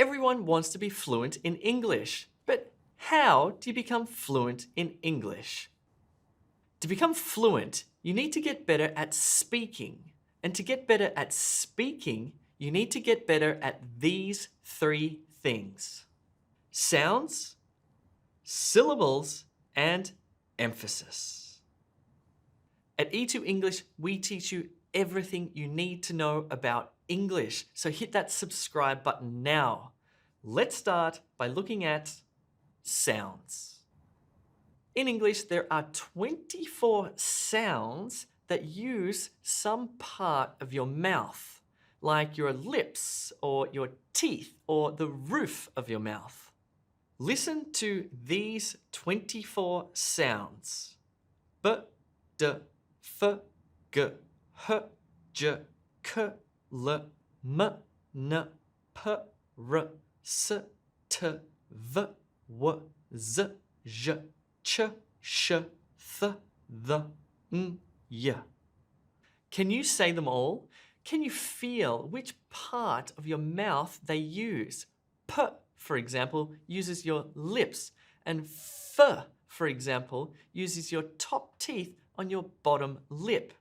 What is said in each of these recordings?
Everyone wants to be fluent in English, but how do you become fluent in English? To become fluent, you need to get better at speaking. And to get better at speaking, you need to get better at these three things: sounds, syllables, and emphasis. At E2 English, we teach you everything you need to know about English. So hit that subscribe button now. Let's start by looking at sounds. In English, there are 24 sounds that use some part of your mouth, like your lips or your teeth or the roof of your mouth. Listen to these 24 sounds. B, d, f, g, h, j, k, l, m, n, p, r, s, t, v, w, z, j, ch, sh, th, th, n, y. Can you say them all? Can you feel which part of your mouth they use? P, for example, uses your lips, and f, for example, uses your top teeth on your bottom lip.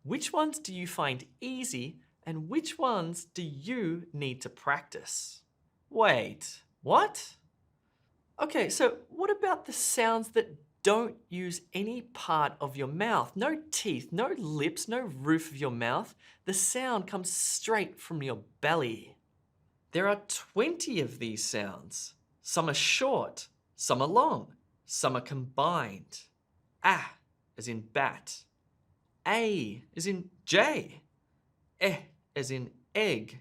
Which ones do you find easy, and which ones do you need to practice? Wait, what? Okay, so what about the sounds that don't use any part of your mouth? No teeth, no lips, no roof of your mouth. The sound comes straight from your belly. There are 20 of these sounds. Some are short, some are long, some are combined. Ah, as in bat. A as in J. E as in egg.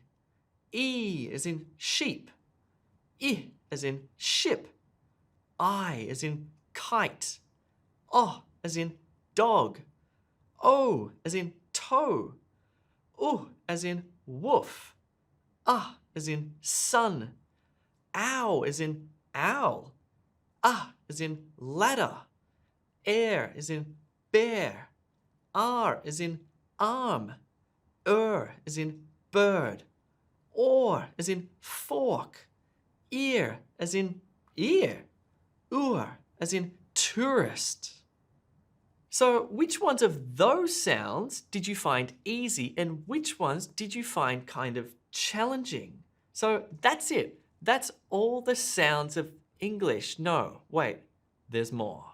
E as in sheep. I as in ship. I as in kite. O as in dog. O as in toe. U as in woof. As in sun. Ow as in owl. As in ladder. Air as in bear. R as in arm. As in bird. Or as in fork. Ear as in ear. As in tourist. So which ones of those sounds did you find easy, and which ones did you find kind of challenging? So that's it. That's all the sounds of English. No, wait, there's more.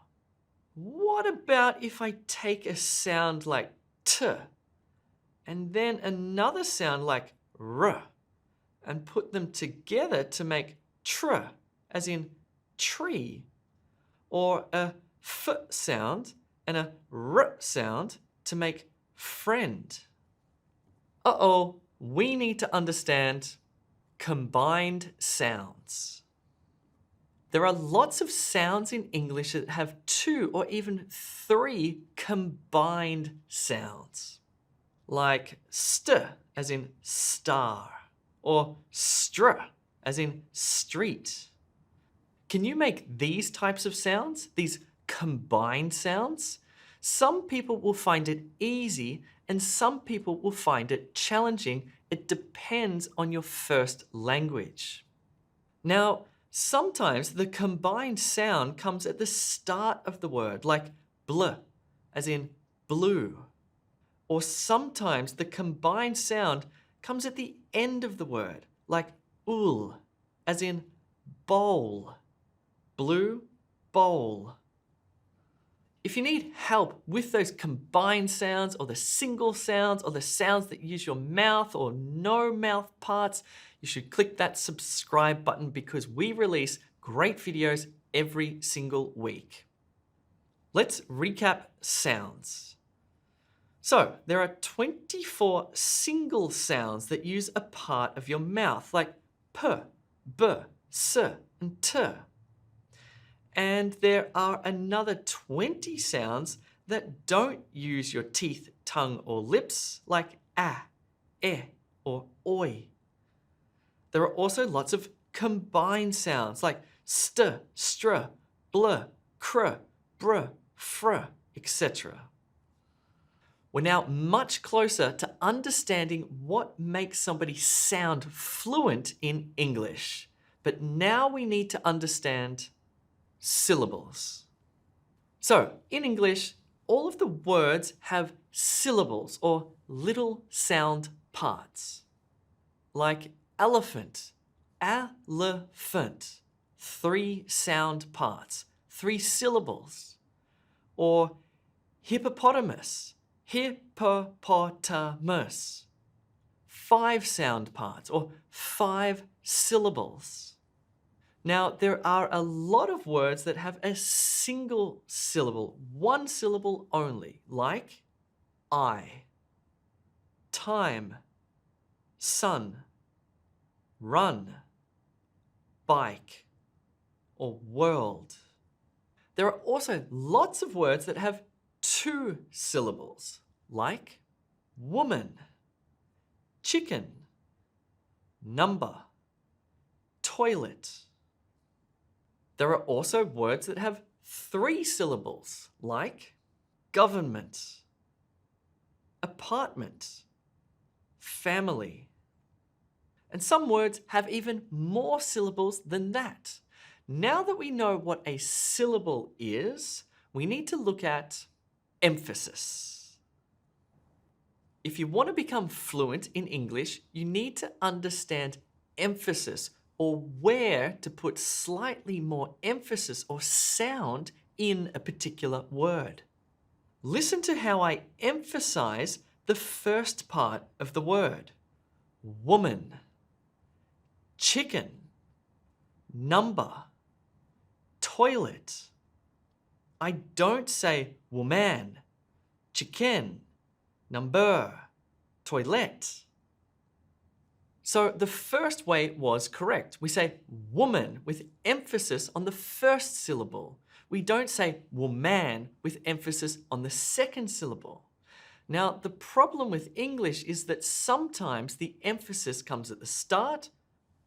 What about if I take a sound like T and then another sound like R and put them together to make tr, as in tree, or a F sound and a R sound to make friend? Uh-oh, we need to understand combined sounds. There are lots of sounds in English that have 2 or even 3 combined sounds, like st as in star, or str as in street. Can you make these types of sounds, these combined sounds? Some people will find it easy and some people will find it challenging. It depends on your first language. Now, sometimes the combined sound comes at the start of the word, like bl, as in blue. Or sometimes the combined sound comes at the end of the word, like ul, as in bowl. Blue bowl. If you need help with those combined sounds or the single sounds or the sounds that use your mouth or no mouth parts, you should click that subscribe button because we release great videos every single week. Let's recap sounds. So there are 24 single sounds that use a part of your mouth, like p, b, s, and t. And there are another 20 sounds that don't use your teeth, tongue, or lips, like a, e, or oi. There are also lots of combined sounds like st, str, bl, cr, br, fr, etc. We're now much closer to understanding what makes somebody sound fluent in English. But now we need to understand syllables. So, in English, all of the words have syllables or little sound parts. Like elephant, elephant, 3 sound parts, 3 syllables. Or hippopotamus, hippopotamus, 5 sound parts or 5 syllables. Now, there are a lot of words that have a single syllable, 1 syllable only, like eye, time, sun, run, bike, or world. There are also lots of words that have 2 syllables, like woman, chicken, number, toilet. There are also words that have 3 syllables, like government, apartment, family. And some words have even more syllables than that. Now that we know what a syllable is, we need to look at emphasis. If you want to become fluent in English, you need to understand emphasis, or where to put slightly more emphasis or sound in a particular word. Listen to how I emphasize the first part of the word. Woman, chicken, number, toilet. I don't say woman, chicken, number, toilet. So the first way was correct. We say woman with emphasis on the first syllable. We don't say woman with emphasis on the second syllable. Now, the problem with English is that sometimes the emphasis comes at the start,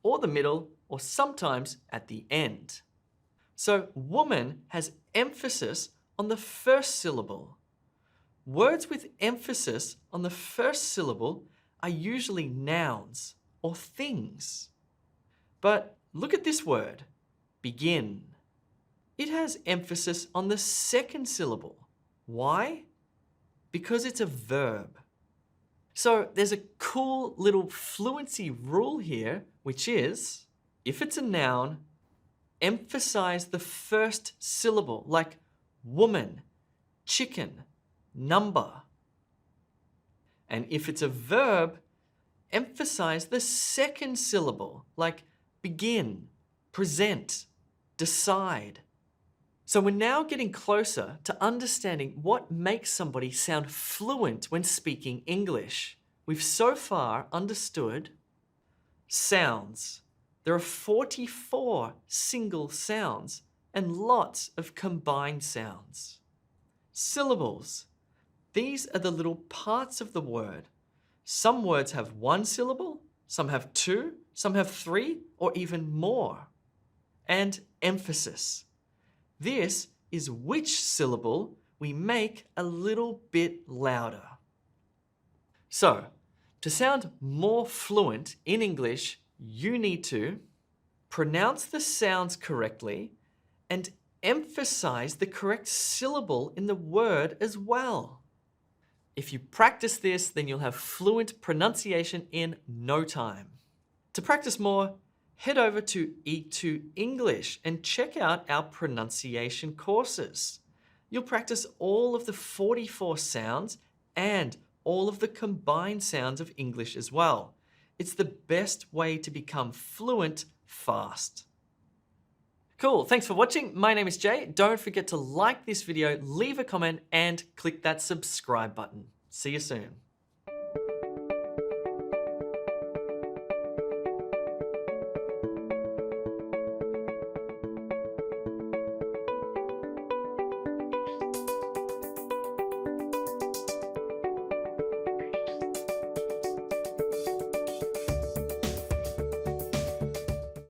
or the middle, or sometimes at the end. So woman has emphasis on the first syllable. Words with emphasis on the first syllable are usually nouns or things. But look at this word, begin. It has emphasis on the second syllable. Why? Because it's a verb. So there's a cool little fluency rule here, which is, if it's a noun, emphasize the first syllable, like woman, chicken, number. And if it's a verb, emphasize the second syllable, like begin, present, decide. So we're now getting closer to understanding what makes somebody sound fluent when speaking English. We've so far understood sounds. There are 44 single sounds and lots of combined sounds. Syllables. These are the little parts of the word. Some words have 1 syllable, some have 2, some have 3, or even more. And emphasis. This is which syllable we make a little bit louder. So, to sound more fluent in English, you need to pronounce the sounds correctly and emphasize the correct syllable in the word as well. If you practice this, then you'll have fluent pronunciation in no time. To practice more, head over to E2 English and check out our pronunciation courses. You'll practice all of the 44 sounds and all of the combined sounds of English as well. It's the best way to become fluent fast. Cool, thanks for watching. My name is Jay. Don't forget to like this video, leave a comment, and click that subscribe button. See you soon.